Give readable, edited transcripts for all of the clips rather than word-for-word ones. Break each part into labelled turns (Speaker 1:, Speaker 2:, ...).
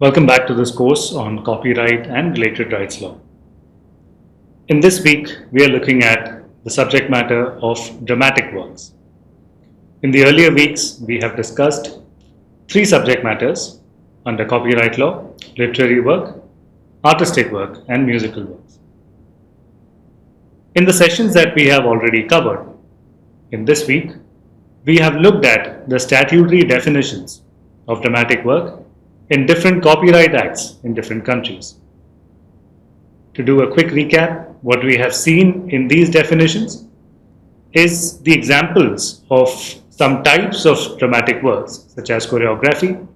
Speaker 1: Welcome back to this course on copyright and related rights law. In this week, we are looking at the subject matter of dramatic works. In the earlier weeks, we have discussed three subject matters under copyright law: literary work, artistic work, and musical works. In the sessions that we have already covered, in this week, we have looked at the statutory definitions of dramatic work in different copyright acts in different countries. To do a quick recap, what we have seen in these definitions is the examples of some types of dramatic works, such as choreography,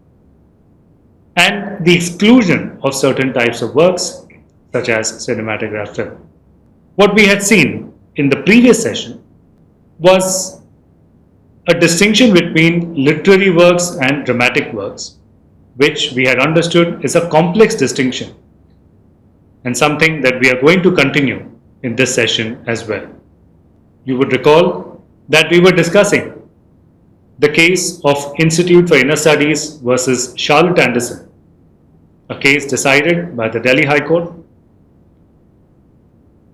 Speaker 1: and the exclusion of certain types of works, such as cinematograph film. What we had seen in the previous session was a distinction between literary works and dramatic works, which we had understood is a complex distinction and something that we are going to continue in this session as well. You would recall that we were discussing the case of Institute for Inner Studies versus Charlotte Anderson, a case decided by the Delhi High Court.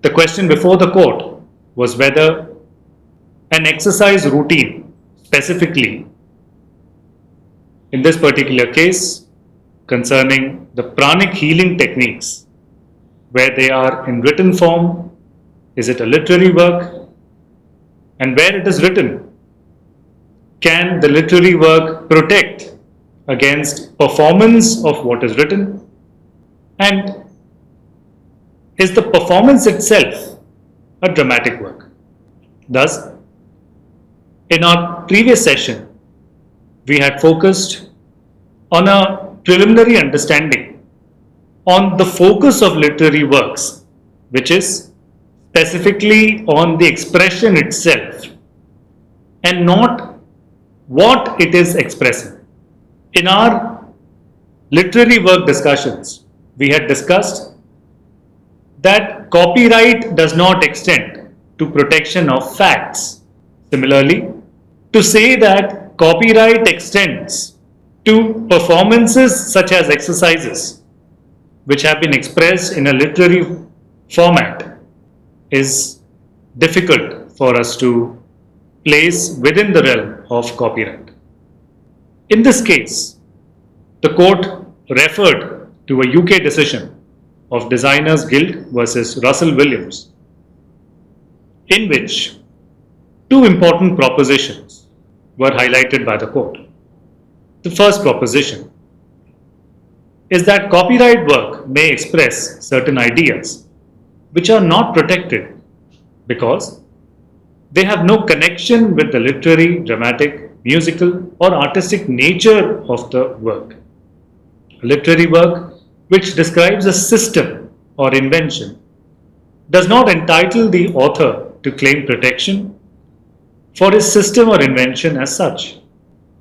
Speaker 1: The question before the court was whether an exercise routine, specifically in this particular case concerning the pranic healing techniques, where they are in written form, is it a literary work? And where it is written, can the literary work protect against performance of what is written? And is the performance itself a dramatic work? Thus, in our previous session, we had focused on a preliminary understanding on the focus of literary works, which is specifically on the expression itself and not what it is expressing. In our literary work discussions, we had discussed that copyright does not extend to protection of facts. Similarly, to say that copyright extends to performances such as exercises which have been expressed in a literary format is difficult for us to place within the realm of copyright. In this case, the court referred to a UK decision of Designers Guild versus Russell Williams, in which two important propositions were highlighted by the court. The first proposition is that copyright work may express certain ideas which are not protected because they have no connection with the literary, dramatic, musical, or artistic nature of the work. A literary work which describes a system or invention does not entitle the author to claim protection for his system or invention as such.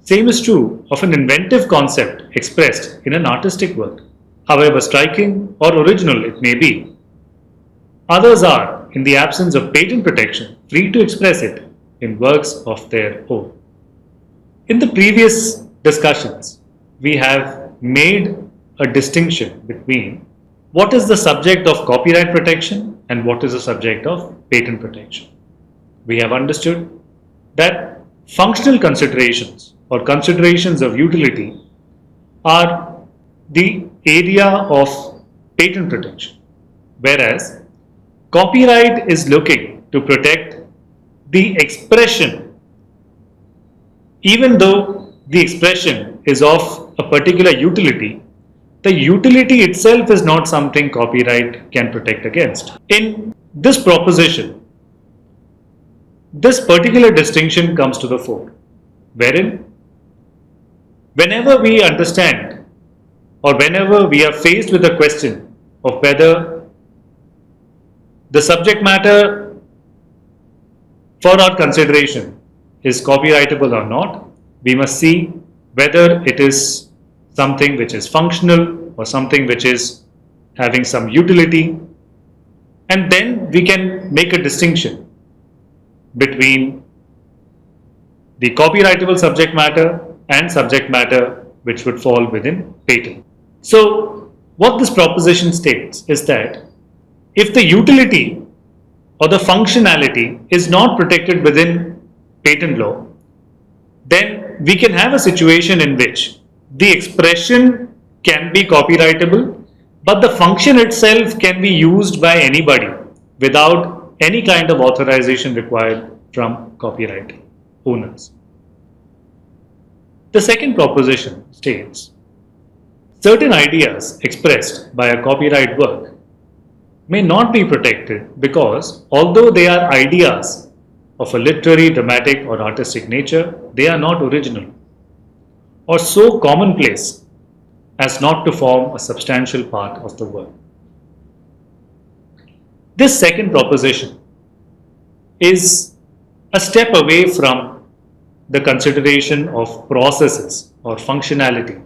Speaker 1: Same is true of an inventive concept expressed in an artistic work, however striking or original it may be. Others are, in the absence of patent protection, free to express it in works of their own. In the previous discussions, we have made a distinction between what is the subject of copyright protection and what is the subject of patent protection. We have understood that functional considerations or considerations of utility are the area of patent protection, whereas copyright is looking to protect the expression, even though the expression is of a particular utility. The utility itself is not something copyright can protect against. In this proposition, this particular distinction comes to the fore, wherein whenever we understand or whenever we are faced with a question of whether the subject matter for our consideration is copyrightable or not, we must see whether it is something which is functional or something which is having some utility, and then we can make a distinction between the copyrightable subject matter and subject matter which would fall within patent. So, what this proposition states is that if the utility or the functionality is not protected within patent law, then we can have a situation in which the expression can be copyrightable, but the function itself can be used by anybody without any kind of authorization required from copyright owners. The second proposition states certain ideas expressed by a copyright work may not be protected because although they are ideas of a literary, dramatic or artistic nature, they are not original or so commonplace as not to form a substantial part of the work. This second proposition is a step away from the consideration of processes or functionality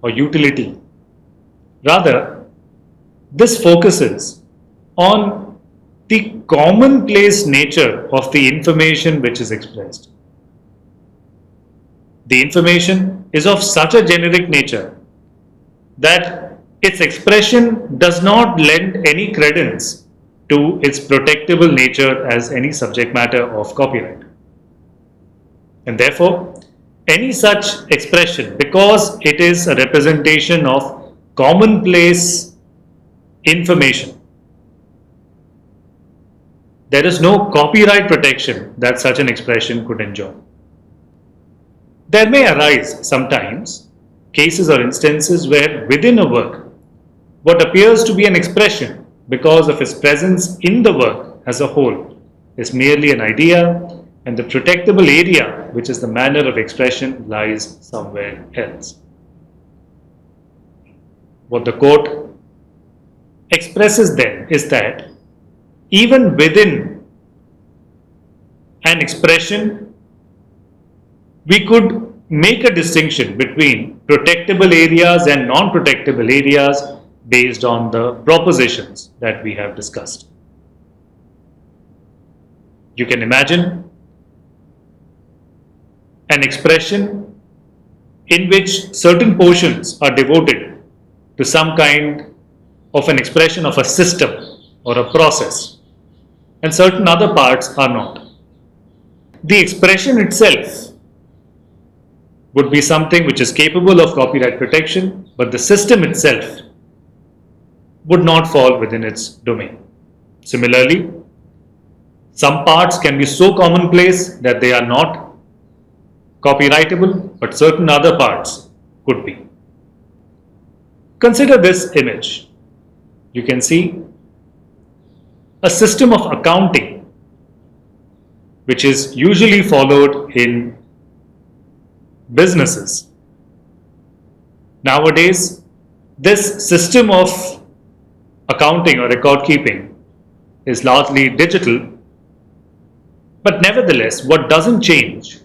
Speaker 1: or utility. Rather, this focuses on the commonplace nature of the information which is expressed. The information is of such a generic nature that its expression does not lend any credence to its protectable nature as any subject matter of copyright. And therefore, any such expression, because it is a representation of commonplace information, there is no copyright protection that such an expression could enjoy. There may arise sometimes cases or instances where within a work, what appears to be an expression because of its presence in the work as a whole is merely an idea, and the protectable area, which is the manner of expression, lies somewhere else. What the court expresses then is that even within an expression, we could make a distinction between protectable areas and non-protectable areas based on the propositions that we have discussed. You can imagine an expression in which certain portions are devoted to some kind of an expression of a system or a process, and certain other parts are not. The expression itself would be something which is capable of copyright protection, but the system itself would not fall within its domain. Similarly, some parts can be so commonplace that they are not copyrightable, but certain other parts could be. Consider this image. You can see a system of accounting which is usually followed in businesses. Nowadays, this system of accounting or record keeping is largely digital, but nevertheless, what doesn't change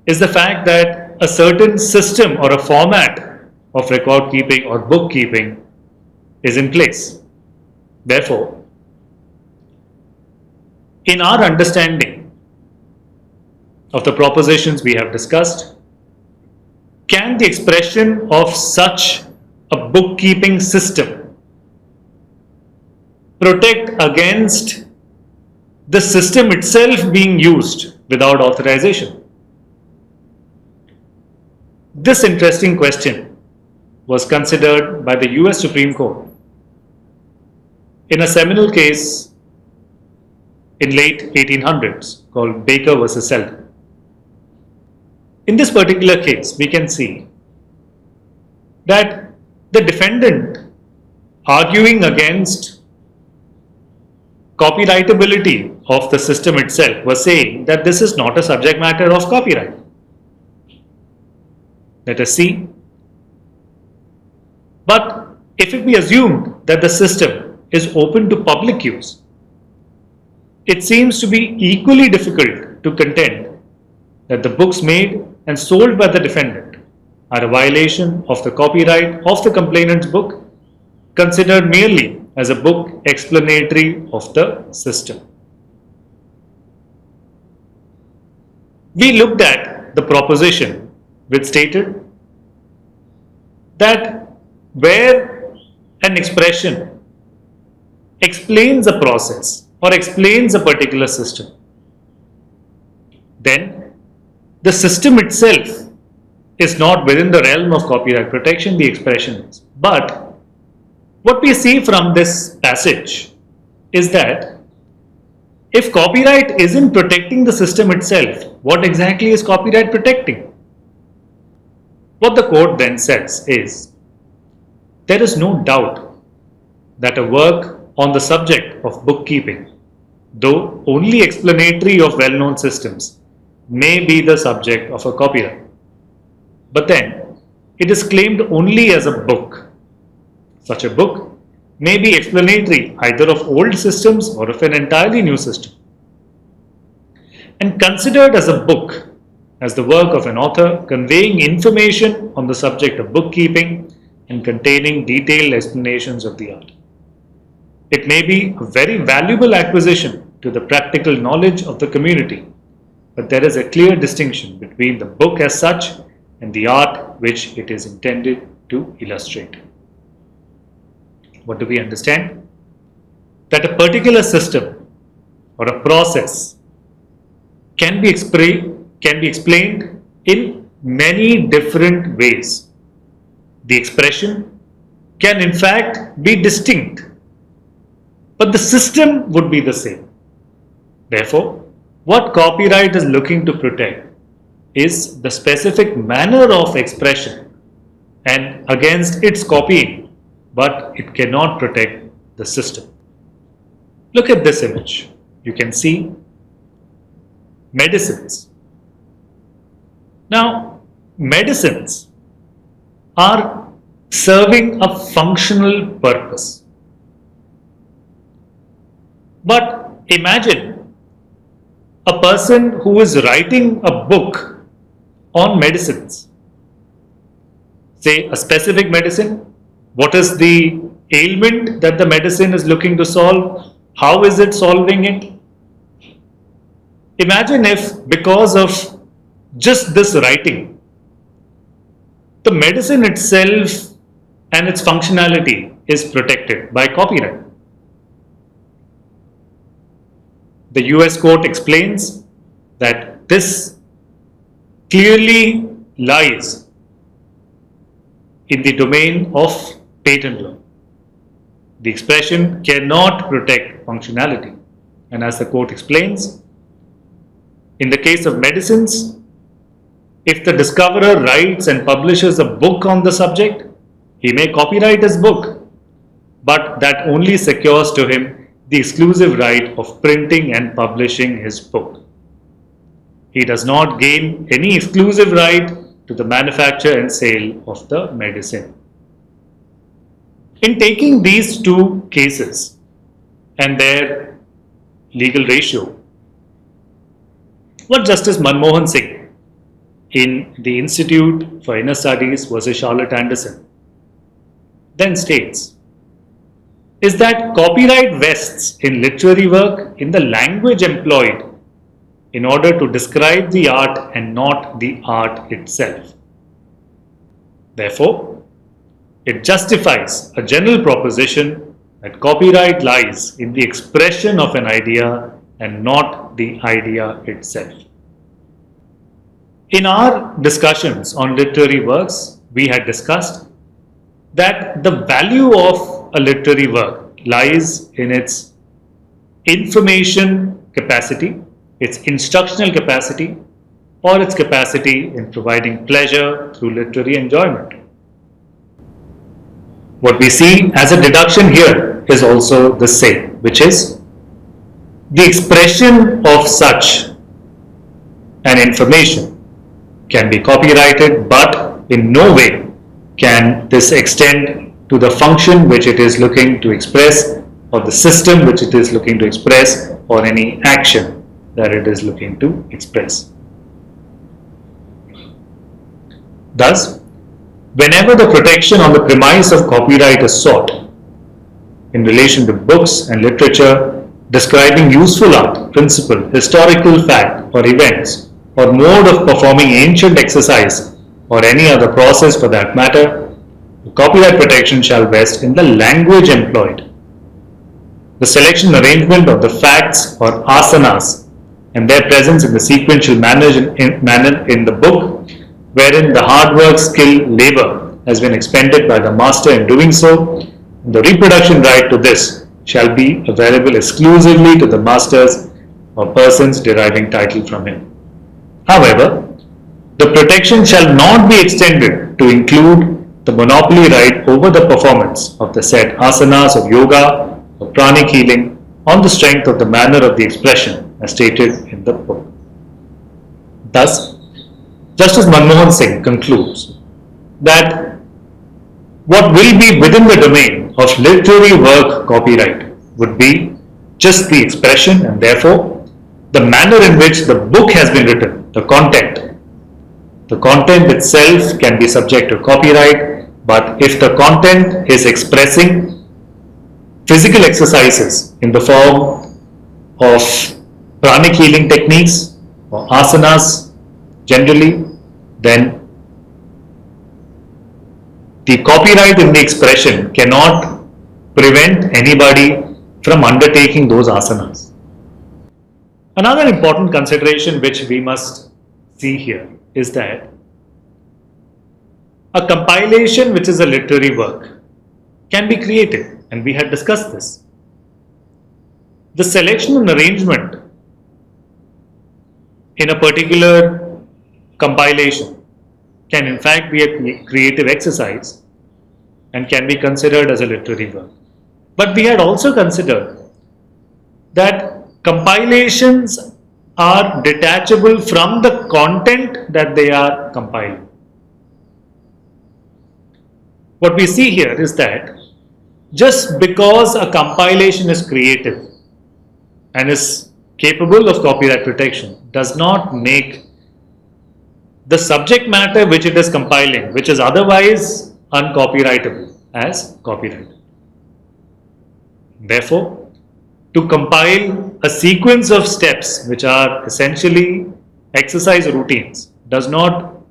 Speaker 1: is the fact that a certain system or a format of record keeping or bookkeeping is in place. Therefore, in our understanding of the propositions we have discussed, can the expression of such a bookkeeping system protect against the system itself being used without authorization? This interesting question was considered by the US Supreme Court in a seminal case in late 1800s called Baker versus Selden. In this particular case, we can see that the defendant arguing against copyrightability of the system itself was saying that this is not a subject matter of copyright. Let us see. But if it be assumed that the system is open to public use, it seems to be equally difficult to contend that the books made and sold by the defendant are a violation of the copyright of the complainant's book, considered merely as a book explanatory of the system. We looked at the proposition which stated that where an expression explains a process or explains a particular system, then the system itself is not within the realm of copyright protection, the expression is. But what we see from this passage is that if copyright isn't protecting the system itself, what exactly is copyright protecting? What the court then says is, there is no doubt that a work on the subject of bookkeeping, though only explanatory of well-known systems, may be the subject of a copyright. But then, it is claimed only as a book. Such a book may be explanatory either of old systems or of an entirely new system. And considered as a book, as the work of an author conveying information on the subject of bookkeeping and containing detailed explanations of the art. It may be a very valuable acquisition to the practical knowledge of the community, but there is a clear distinction between the book as such and the art which it is intended to illustrate. What do we understand? That a particular system or a process can be explained in many different ways. The expression can in fact be distinct, but the system would be the same. Therefore, what copyright is looking to protect is the specific manner of expression and against its copying, but it cannot protect the system. Look at this image. You can see medicines. Now, medicines are serving a functional purpose. But imagine a person who is writing a book on medicines, say a specific medicine, what is the ailment that the medicine is looking to solve, how is it solving it. Imagine if because of just this writing, the medicine itself and its functionality is protected by copyright. The US court explains that this clearly lies in the domain of patent law. The expression cannot protect functionality, and as the court explains, in the case of medicines, if the discoverer writes and publishes a book on the subject, he may copyright his book, but that only secures to him the exclusive right of printing and publishing his book. He does not gain any exclusive right to the manufacture and sale of the medicine. In taking these two cases and their legal ratio, what Justice Manmohan Singh in the Institute for Inner Studies versus Charlotte Anderson then states is that copyright vests in literary work in the language employed in order to describe the art and not the art itself. Therefore, it justifies a general proposition that copyright lies in the expression of an idea and not the idea itself. In our discussions on literary works, we had discussed that the value of a literary work lies in its information capacity, its instructional capacity, or its capacity in providing pleasure through literary enjoyment. What we see as a deduction here is also the same, which is the expression of such an information can be copyrighted, but in no way can this extend to the function which it is looking to express, or the system which it is looking to express, or any action that it is looking to express. Thus, whenever the protection on the premise of copyright is sought in relation to books and literature describing useful art, principle, historical fact or events, or mode of performing ancient exercise or any other process for that matter, The copyright protection shall vest in the language employed. The selection and arrangement of the facts or asanas and their presence in the sequential manner in the book, wherein the hard work, skill, labor has been expended by the master in doing so, the reproduction right to this shall be available exclusively to the masters or persons deriving title from him. However, the protection shall not be extended to include the monopoly right over the performance of the said asanas of yoga or pranic healing on the strength of the manner of the expression as stated in the book. Thus, Justice Manmohan Singh concludes that what will be within the domain of literary work copyright would be just the expression and therefore the manner in which the book has been written, the content. The content itself can be subject to copyright, but if the content is expressing physical exercises in the form of pranic healing techniques or asanas generally, then the copyright in the expression cannot prevent anybody from undertaking those asanas. Another important consideration which we must see here is that a compilation which is a literary work can be created, and we had discussed this. The selection and arrangement in a particular compilation can in fact be a creative exercise and can be considered as a literary work. But we had also considered that compilations are detachable from the content that they are compiling. What we see here is that just because a compilation is creative and is capable of copyright protection does not make the subject matter which it is compiling, which is otherwise uncopyrightable, as copyrighted. Therefore, to compile a sequence of steps which are essentially exercise routines does not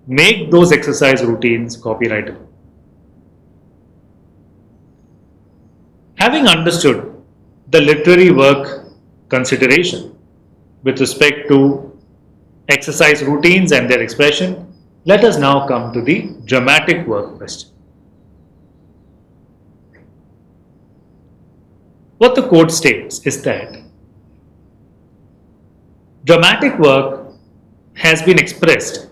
Speaker 1: make those exercise routines copyrightable. Having understood the literary work consideration with respect to exercise routines and their expression, let us now come to the dramatic work question. What the court states is that dramatic work has been expressed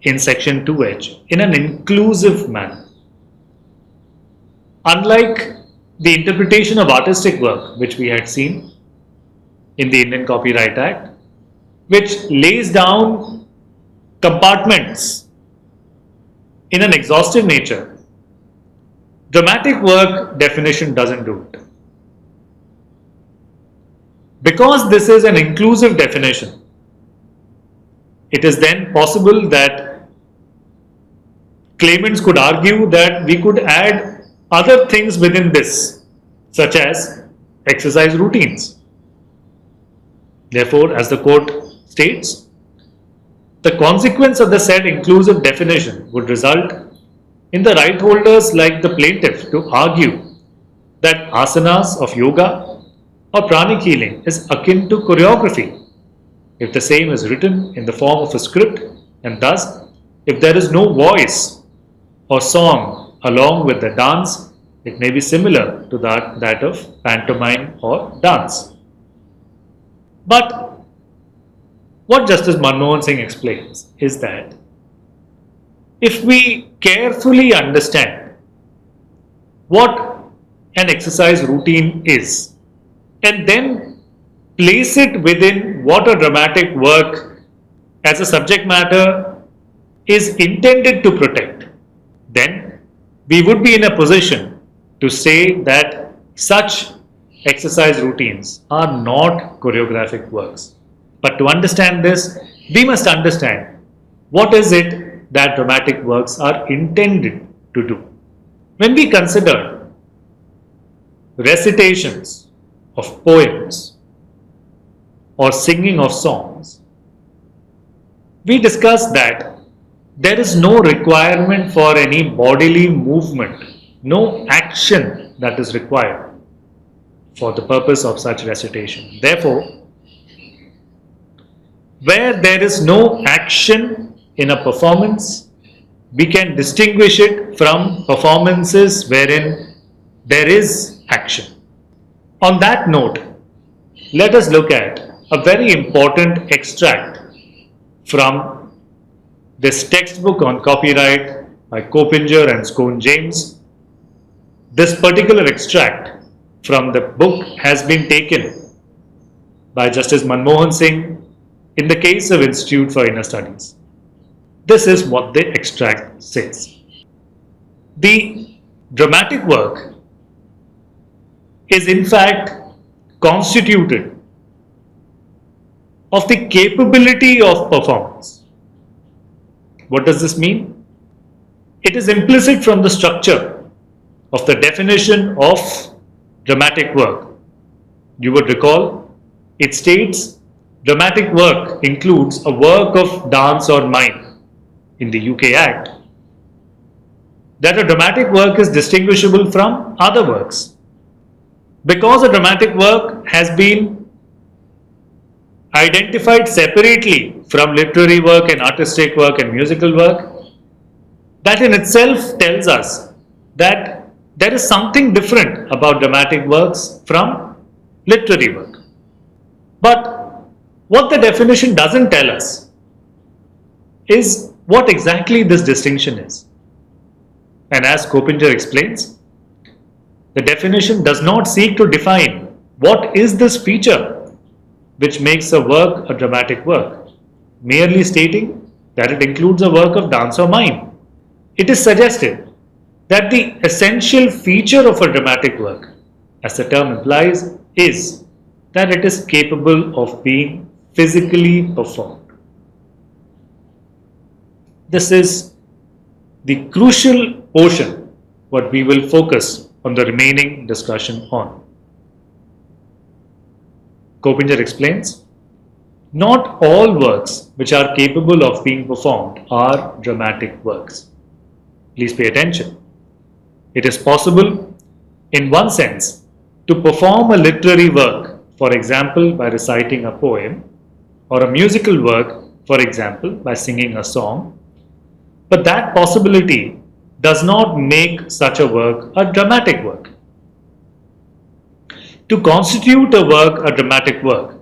Speaker 1: in section 2H in an inclusive manner. Unlike the interpretation of artistic work which we had seen in the Indian Copyright Act, which lays down compartments in an exhaustive nature, dramatic work definition doesn't do it. Because this is an inclusive definition, it is then possible that claimants could argue that we could add other things within this, such as exercise routines. Therefore, as the court states, the consequence of the said inclusive definition would result in the right holders like the plaintiff to argue that asanas of yoga or pranic healing is akin to choreography if the same is written in the form of a script, and thus if there is no voice or song along with the dance, it may be similar to that of pantomime or dance. But what Justice Manmohan Singh explains is that if we carefully understand what an exercise routine is and then place it within what a dramatic work as a subject matter is intended to protect, then we would be in a position to say that such exercise routines are not choreographic works. But to understand this, we must understand what is it that dramatic works are intended to do. When we consider recitations of poems or singing of songs, we discussed that there is no requirement for any bodily movement, no action that is required for the purpose of such recitation. Therefore, where there is no action in a performance, we can distinguish it from performances wherein there is action. On that note, let us look at a very important extract from this textbook on copyright by Coppinger and Scone James. This particular extract from the book has been taken by Justice Manmohan Singh in the case of Institute for Inner Studies. This is what the extract says. The dramatic work is in fact constituted of the capability of performance. What does this mean? It is implicit from the structure of the definition of dramatic work. You would recall, it states dramatic work includes a work of dance or mime in the UK Act. That a dramatic work is distinguishable from other works. Because a dramatic work has been identified separately from literary work and artistic work and musical work, that in itself tells us that there is something different about dramatic works from literary work. But what the definition doesn't tell us is what exactly this distinction is. And as Coppinger explains, the definition does not seek to define what is this feature which makes a work a dramatic work, merely stating that it includes a work of dance or mime. It is suggested that the essential feature of a dramatic work, as the term implies, is that it is capable of being physically performed. This is the crucial portion what we will focus on the remaining discussion on. Coppinger explains, not all works which are capable of being performed are dramatic works. Please pay attention. It is possible, in one sense, to perform a literary work, for example, by reciting a poem, or a musical work, for example, by singing a song, but that possibility does not make such a work a dramatic work. To constitute a work a dramatic work,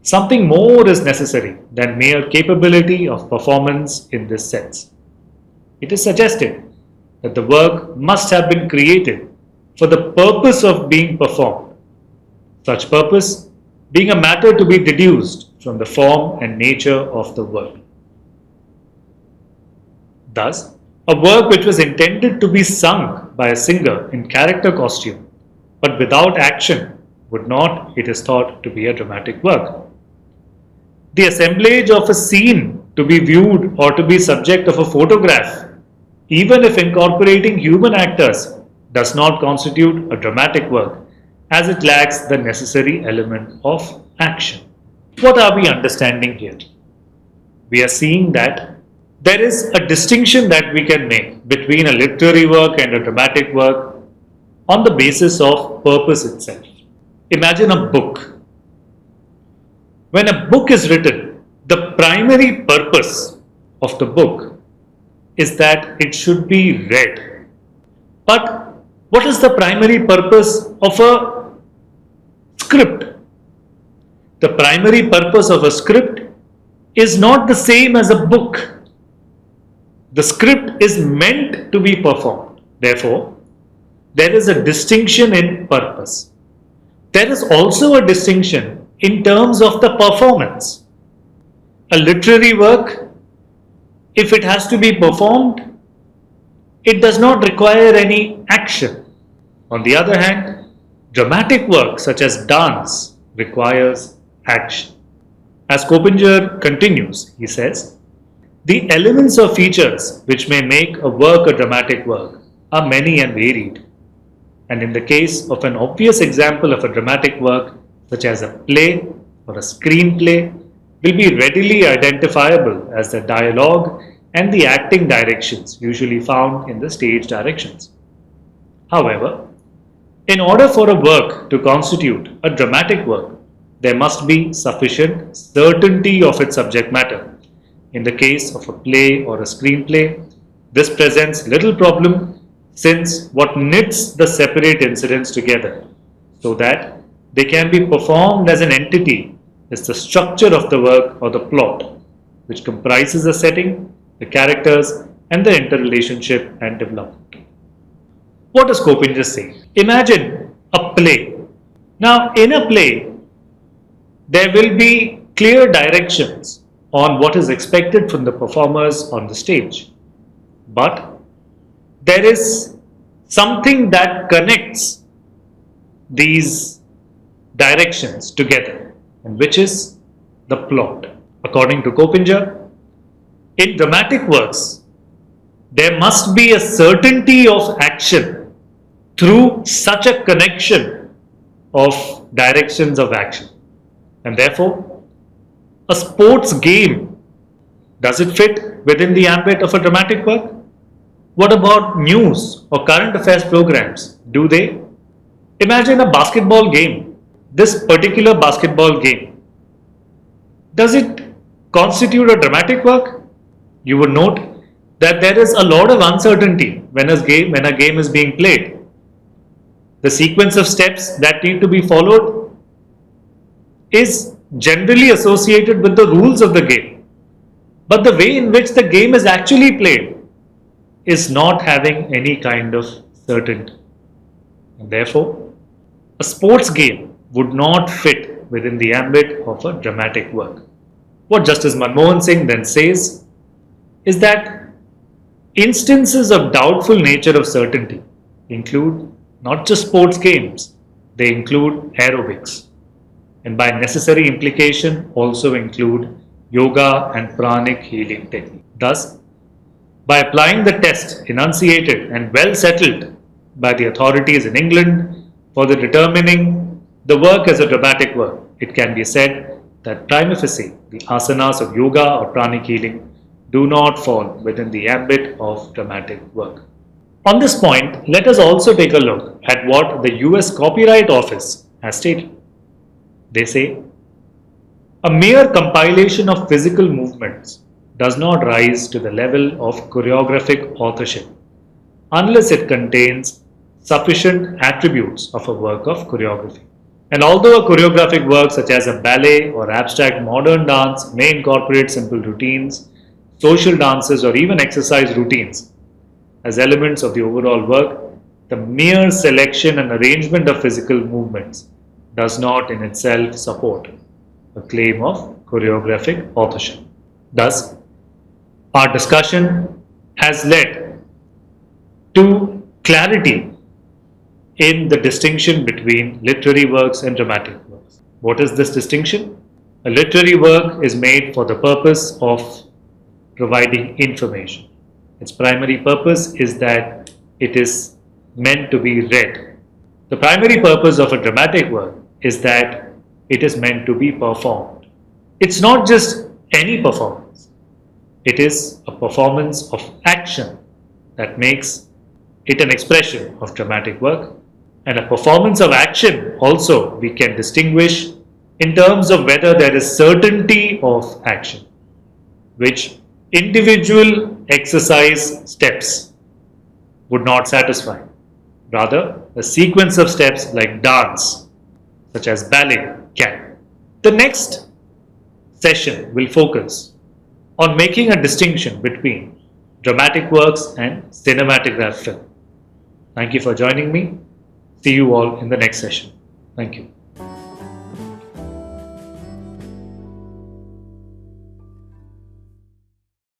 Speaker 1: something more is necessary than mere capability of performance in this sense. It is suggested that the work must have been created for the purpose of being performed, such purpose being a matter to be deduced from the form and nature of the work. Thus, a work which was intended to be sung by a singer in character costume but without action would not, it is thought, to be a dramatic work. The assemblage of a scene to be viewed or to be subject of a photograph, even if incorporating human actors, does not constitute a dramatic work, as it lacks the necessary element of action. What are we understanding here? We are seeing that there is a distinction that we can make between a literary work and a dramatic work on the basis of purpose itself. Imagine a book. When a book is written, the primary purpose of the book is that it should be read. But what is the primary purpose of a script? The primary purpose of a script is not the same as a book. The script is meant to be performed. Therefore, there is a distinction in purpose. There is also a distinction in terms of the performance. A literary work, if it has to be performed, it does not require any action. On the other hand, dramatic work such as dance requires action. As Coppinger continues, he says, the elements or features which may make a work a dramatic work are many and varied. And in the case of an obvious example of a dramatic work, such as a play or a screenplay, will be readily identifiable as the dialogue and the acting directions usually found in the stage directions. However, in order for a work to constitute a dramatic work, there must be sufficient certainty of its subject matter. In the case of a play or a screenplay, this presents little problem since what knits the separate incidents together so that they can be performed as an entity is the structure of the work or the plot, which comprises the setting, the characters, and the interrelationship and development. What does Copinger say? Imagine a play. Now, in a play, there will be clear directions on what is expected from the performers on the stage. But there is something that connects these directions together, and which is the plot. According to Copinger, in dramatic works, there must be a certainty of action through such a connection of directions of action. And therefore, a sports game, does it fit within the ambit of a dramatic work? What about news or current affairs programs? Do they? Imagine a basketball game. This particular basketball game, does it constitute a dramatic work? You would note that there is a lot of uncertainty when a game is being played. The sequence of steps that need to be followed is generally associated with the rules of the game, but the way in which the game is actually played is not having any kind of certainty. And therefore, a sports game would not fit within the ambit of a dramatic work. What Justice Manmohan Singh then says is that instances of doubtful nature of certainty include not just sports games, they include aerobics, and by necessary implication also include yoga and pranic healing technique. Thus, by applying the test enunciated and well settled by the authorities in England for the determining the work as a dramatic work, it can be said that prima facie the asanas of yoga or pranic healing do not fall within the ambit of dramatic work. On this point, let us also take a look at what the US Copyright Office has stated. They say, a mere compilation of physical movements does not rise to the level of choreographic authorship unless it contains sufficient attributes of a work of choreography. And although a choreographic work such as a ballet or abstract modern dance may incorporate simple routines, social dances, or even exercise routines as elements of the overall work, the mere selection and arrangement of physical movements does not in itself support a claim of choreographic authorship. Thus, our discussion has led to clarity in the distinction between literary works and dramatic works. What is this distinction? A literary work is made for the purpose of providing information. Its primary purpose is that it is meant to be read. The primary purpose of a dramatic work is that it is meant to be performed. It's not just any performance. It is a performance of action that makes it an expression of dramatic work. And a performance of action also we can distinguish in terms of whether there is certainty of action, which individual exercise steps would not satisfy. Rather, a sequence of steps like dance, such as ballet, can. The next session will focus on making a distinction between dramatic works and cinematograph film. Thank you for joining me. See you all in the next session. Thank you.